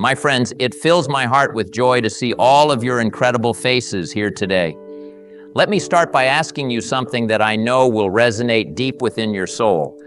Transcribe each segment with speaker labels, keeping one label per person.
Speaker 1: My friends, it fills my heart with joy to see all of your incredible faces here today. Let me start by asking you something that I know will resonate deep within your soul.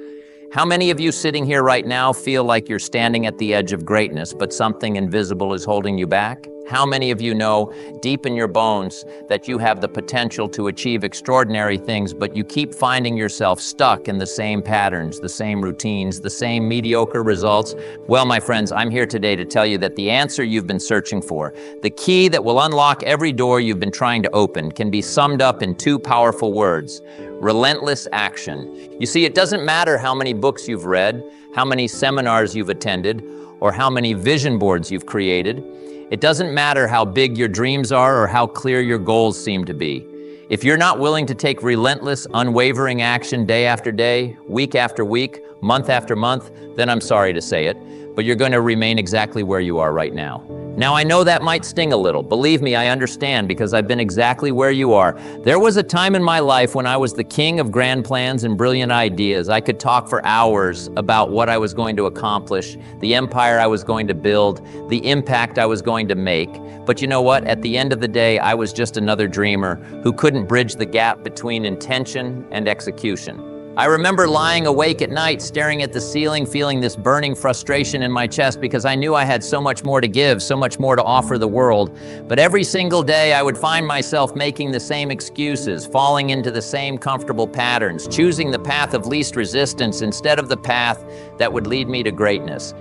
Speaker 1: How many of you sitting here right now feel like you're standing at the edge of greatness, but something invisible is holding you back? How many of you know deep in your bones that you have the potential to achieve extraordinary things, but you keep finding yourself stuck in the same patterns, the same routines, the same mediocre results? Well, my friends, I'm here today to tell you that the answer you've been searching for, the key that will unlock every door you've been trying to open, can be summed up in two powerful words: relentless action. You see, it doesn't matter how many books you've read, how many seminars you've attended, or how many vision boards you've created. It doesn't matter how big your dreams are or how clear your goals seem to be. If you're not willing to take relentless, unwavering action day after day, week after week, month after month, then I'm sorry to say it, but you're going to remain exactly where you are right now. Now, I know that might sting a little. Believe me, I understand, because I've been exactly where you are. There was a time in my life when I was the king of grand plans and brilliant ideas. I could talk for hours about what I was going to accomplish, the empire I was going to build, the impact I was going to make. But you know what? At the end of the day, I was just another dreamer who couldn't bridge the gap between intention and execution. I remember lying awake at night, staring at the ceiling, feeling this burning frustration in my chest because I knew I had so much more to give, so much more to offer the world. But every single day I would find myself making the same excuses, falling into the same comfortable patterns, choosing the path of least resistance instead of the path that would lead me to greatness.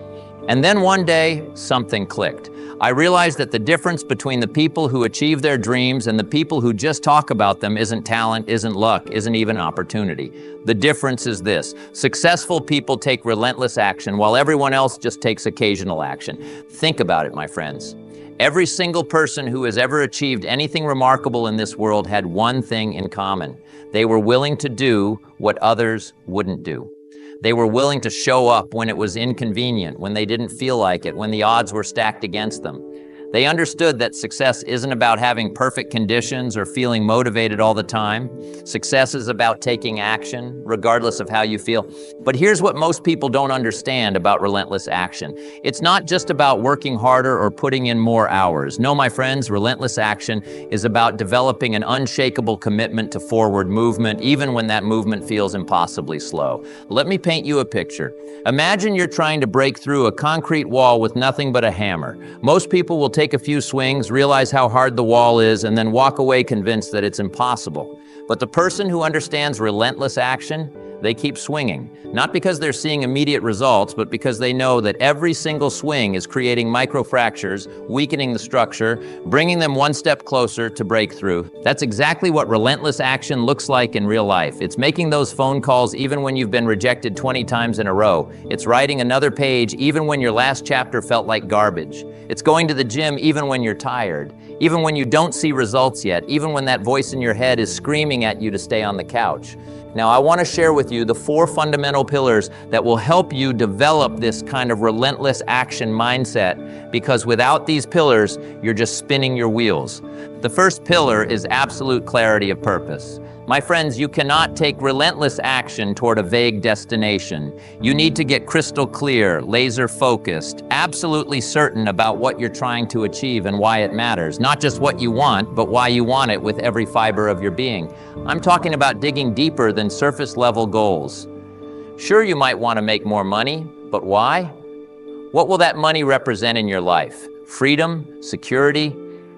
Speaker 1: And then one day, something clicked. I realized that the difference between the people who achieve their dreams and the people who just talk about them isn't talent, isn't luck, isn't even opportunity. The difference is this: successful people take relentless action while everyone else just takes occasional action. Think about it, my friends. Every single person who has ever achieved anything remarkable in this world had one thing in common. They were willing to do what others wouldn't do. They were willing to show up when it was inconvenient, when they didn't feel like it, when the odds were stacked against them. They understood that success isn't about having perfect conditions or feeling motivated all the time. Success is about taking action, regardless of how you feel. But here's what most people don't understand about relentless action. It's not just about working harder or putting in more hours. No, my friends, relentless action is about developing an unshakable commitment to forward movement, even when that movement feels impossibly slow. Let me paint you a picture. Imagine you're trying to break through a concrete wall with nothing but a hammer. Most people will take a few swings, realize how hard the wall is, and then walk away convinced that it's impossible. But the person who understands relentless action, they keep swinging, not because they're seeing immediate results, but because they know that every single swing is creating microfractures, weakening the structure, bringing them one step closer to breakthrough. That's exactly what relentless action looks like in real life. It's making those phone calls even when you've been rejected 20 times in a row. It's writing another page even when your last chapter felt like garbage. It's going to the gym even when you're tired, even when you don't see results yet, even when that voice in your head is screaming at you to stay on the couch. Now, I want to share with you the 4 fundamental pillars that will help you develop this kind of relentless action mindset, because without these pillars, you're just spinning your wheels. The first pillar is absolute clarity of purpose. My friends, you cannot take relentless action toward a vague destination. You need to get crystal clear, laser focused, absolutely certain about what you're trying to achieve and why it matters. Not just what you want, but why you want it with every fiber of your being. I'm talking about digging deeper than surface level goals. Sure, you might want to make more money, but why? What will that money represent in your life? Freedom, security,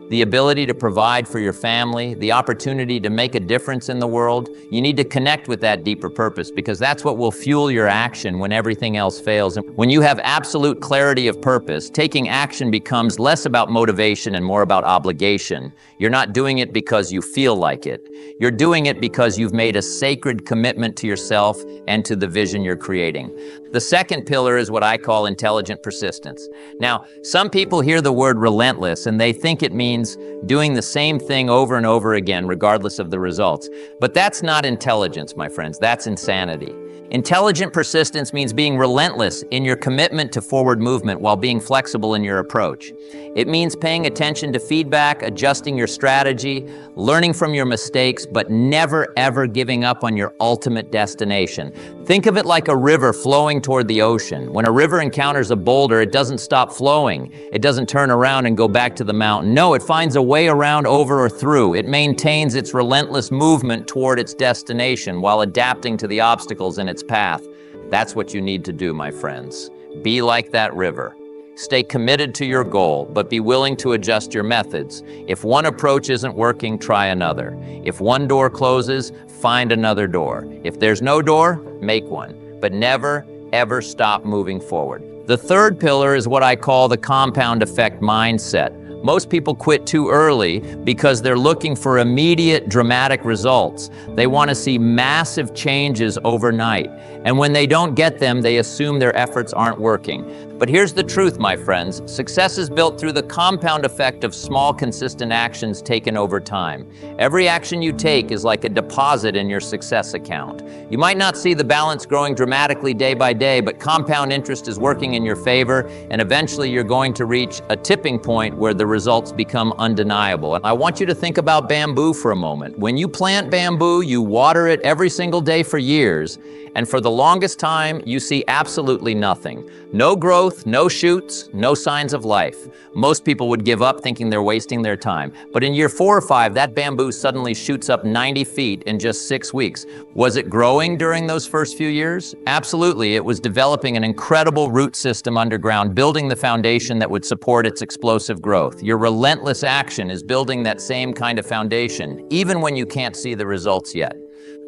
Speaker 1: the ability to provide for your family, the opportunity to make a difference in the world. You need to connect with that deeper purpose, because that's what will fuel your action when everything else fails. And when you have absolute clarity of purpose, taking action becomes less about motivation and more about obligation. You're not doing it because you feel like it. You're doing it because you've made a sacred commitment to yourself and to the vision you're creating. The second pillar is what I call intelligent persistence. Now, some people hear the word relentless and they think it means doing the same thing over and over again, regardless of the results. But that's not intelligence, my friends. That's insanity. Intelligent persistence means being relentless in your commitment to forward movement while being flexible in your approach. It means paying attention to feedback, adjusting your strategy, learning from your mistakes, but never ever giving up on your ultimate destination. Think of it like a river flowing toward the ocean. When a river encounters a boulder, it doesn't stop flowing. It doesn't turn around and go back to the mountain. No, it finds a way around, over, or through. It maintains its relentless movement toward its destination while adapting to the obstacles in its path. That's what you need to do, my friends. Be like that river. Stay committed to your goal, but be willing to adjust your methods. If one approach isn't working, try another. If one door closes, find another door. If there's no door, make one. But never, ever stop moving forward. The third pillar is what I call the compound effect mindset. Most people quit too early because they're looking for immediate, dramatic results. They want to see massive changes overnight. And when they don't get them, they assume their efforts aren't working. But here's the truth, my friends. Success is built through the compound effect of small, consistent actions taken over time. Every action you take is like a deposit in your success account. You might not see the balance growing dramatically day by day, but compound interest is working in your favor, and eventually you're going to reach a tipping point where the results become undeniable. And I want you to think about bamboo for a moment. When you plant bamboo, you water it every single day for years, and for the longest time, you see absolutely nothing. No growth, no shoots, no signs of life. Most people would give up thinking they're wasting their time. But in year 4 or 5, that bamboo suddenly shoots up 90 feet in just 6 weeks. Was it growing during those first few years? Absolutely. It was developing an incredible root system underground, building the foundation that would support its explosive growth. Your relentless action is building that same kind of foundation, even when you can't see the results yet.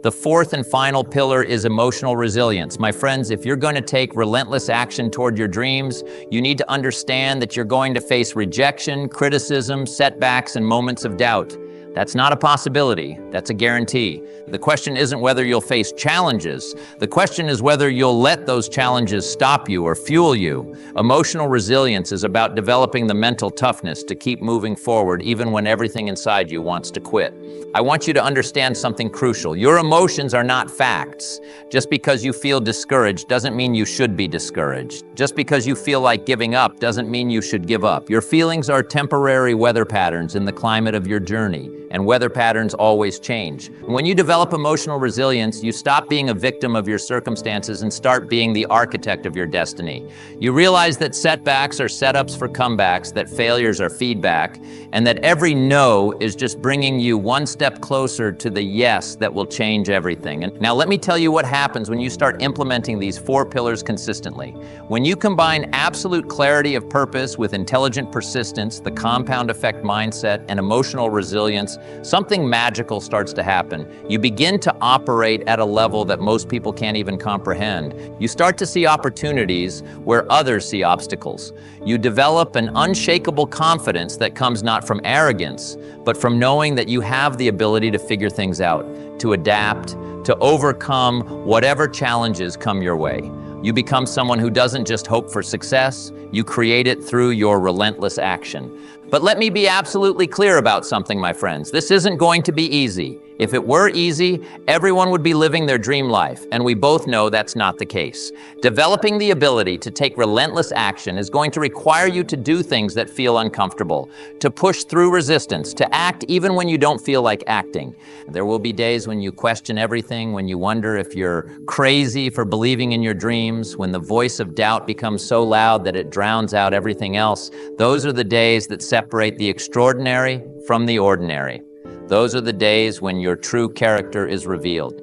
Speaker 1: The fourth and final pillar is emotional resilience. My friends, if you're going to take relentless action toward your dreams, you need to understand that you're going to face rejection, criticism, setbacks, and moments of doubt. That's not a possibility, that's a guarantee. The question isn't whether you'll face challenges. The question is whether you'll let those challenges stop you or fuel you. Emotional resilience is about developing the mental toughness to keep moving forward even when everything inside you wants to quit. I want you to understand something crucial. Your emotions are not facts. Just because you feel discouraged doesn't mean you should be discouraged. Just because you feel like giving up doesn't mean you should give up. Your feelings are temporary weather patterns in the climate of your journey, and weather patterns always change. When you develop emotional resilience, you stop being a victim of your circumstances and start being the architect of your destiny. You realize that setbacks are setups for comebacks, that failures are feedback, and that every no is just bringing you one step closer to the yes that will change everything. And now let me tell you what happens when you start implementing these 4 pillars consistently. When you combine absolute clarity of purpose with intelligent persistence, the compound effect mindset, and emotional resilience, something magical starts to happen. You begin to operate at a level that most people can't even comprehend. You start to see opportunities where others see obstacles. You develop an unshakable confidence that comes not from arrogance, but from knowing that you have the ability to figure things out, to adapt, to overcome whatever challenges come your way. You become someone who doesn't just hope for success, you create it through your relentless action. But let me be absolutely clear about something, my friends. This isn't going to be easy. If it were easy, everyone would be living their dream life, and we both know that's not the case. Developing the ability to take relentless action is going to require you to do things that feel uncomfortable, to push through resistance, to act even when you don't feel like acting. There will be days when you question everything, when you wonder if you're crazy for believing in your dreams, when the voice of doubt becomes so loud that it drowns out everything else. Those are the days that separate the extraordinary from the ordinary. Those are the days when your true character is revealed.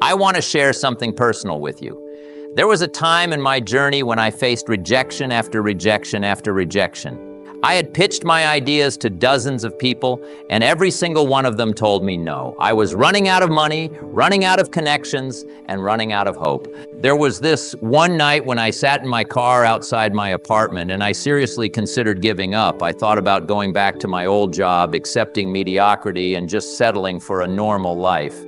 Speaker 1: I want to share something personal with you. There was a time in my journey when I faced rejection after rejection after rejection. I had pitched my ideas to dozens of people, and every single one of them told me no. I was running out of money, running out of connections, and running out of hope. There was this one night when I sat in my car outside my apartment, and I seriously considered giving up. I thought about going back to my old job, accepting mediocrity, and just settling for a normal life.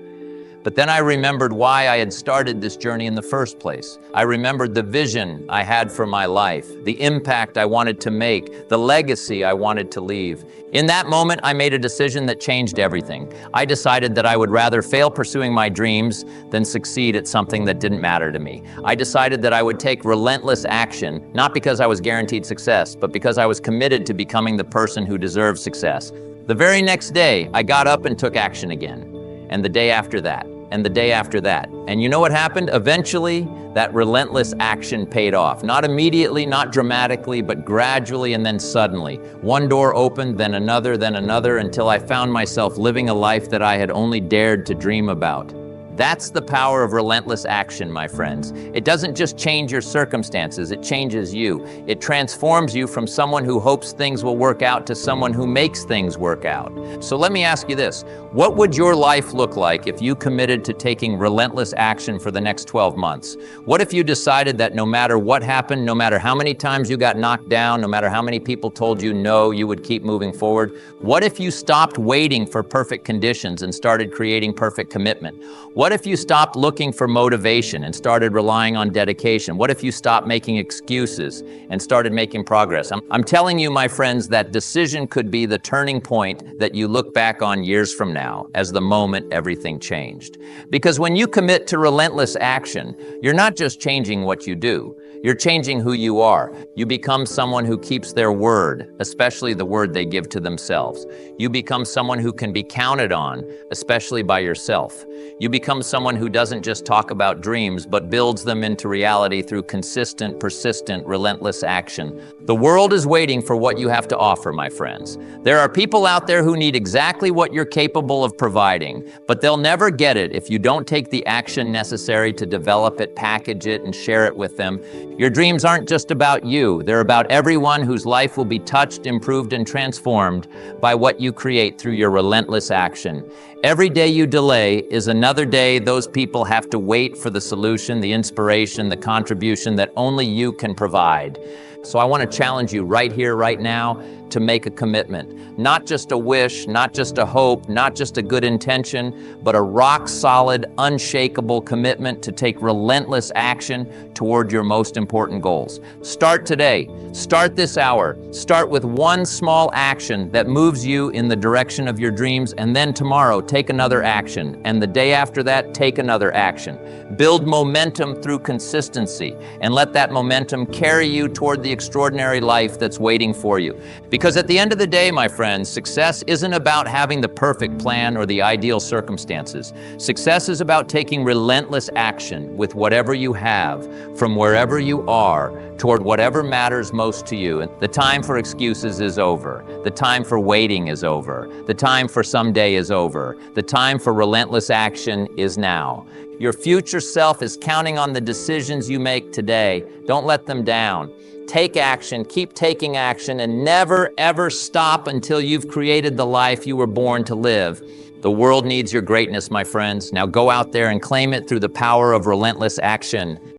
Speaker 1: But then I remembered why I had started this journey in the first place. I remembered the vision I had for my life, the impact I wanted to make, the legacy I wanted to leave. In that moment, I made a decision that changed everything. I decided that I would rather fail pursuing my dreams than succeed at something that didn't matter to me. I decided that I would take relentless action, not because I was guaranteed success, but because I was committed to becoming the person who deserved success. The very next day, I got up and took action again. And the day after that, and the day after that. And you know what happened? Eventually, that relentless action paid off. Not immediately, not dramatically, but gradually and then suddenly. One door opened, then another, until I found myself living a life that I had only dared to dream about. That's the power of relentless action, my friends. It doesn't just change your circumstances, it changes you. It transforms you from someone who hopes things will work out to someone who makes things work out. So let me ask you this. What would your life look like if you committed to taking relentless action for the next 12 months? What if you decided that no matter what happened, no matter how many times you got knocked down, no matter how many people told you no, you would keep moving forward? What if you stopped waiting for perfect conditions and started creating perfect commitment? What if you stopped looking for motivation and started relying on dedication? What if you stopped making excuses and started making progress? I'm telling you, my friends, that decision could be the turning point that you look back on years from now as the moment everything changed. Because when you commit to relentless action, you're not just changing what you do, you're changing who you are. You become someone who keeps their word, especially the word they give to themselves. You become someone who can be counted on, especially by yourself. You become someone who doesn't just talk about dreams, but builds them into reality through consistent, persistent, relentless action. The world is waiting for what you have to offer, my friends. There are people out there who need exactly what you're capable of providing, but they'll never get it if you don't take the action necessary to develop it, package it, and share it with them. Your dreams aren't just about you. They're about everyone whose life will be touched, improved, and transformed by what you create through your relentless action. Every day you delay is another day those people have to wait for the solution, the inspiration, the contribution that only you can provide. So I want to challenge you right here, right now, to make a commitment. Not just a wish, not just a hope, not just a good intention, but a rock-solid, unshakable commitment to take relentless action toward your most important goals. Start today. Start this hour. Start with one small action that moves you in the direction of your dreams, and then tomorrow, take another action. And the day after that, take another action. Build momentum through consistency, and let that momentum carry you toward the extraordinary life that's waiting for you. Because at the end of the day, my friends, success isn't about having the perfect plan or the ideal circumstances. Success is about taking relentless action with whatever you have, from wherever you are, toward whatever matters most to you. And the time for excuses is over. The time for waiting is over. The time for someday is over. The time for relentless action is now. Your future self is counting on the decisions you make today. Don't let them down. Take action, keep taking action, and never, ever stop until you've created the life you were born to live. The world needs your greatness, my friends. Now go out there and claim it through the power of relentless action.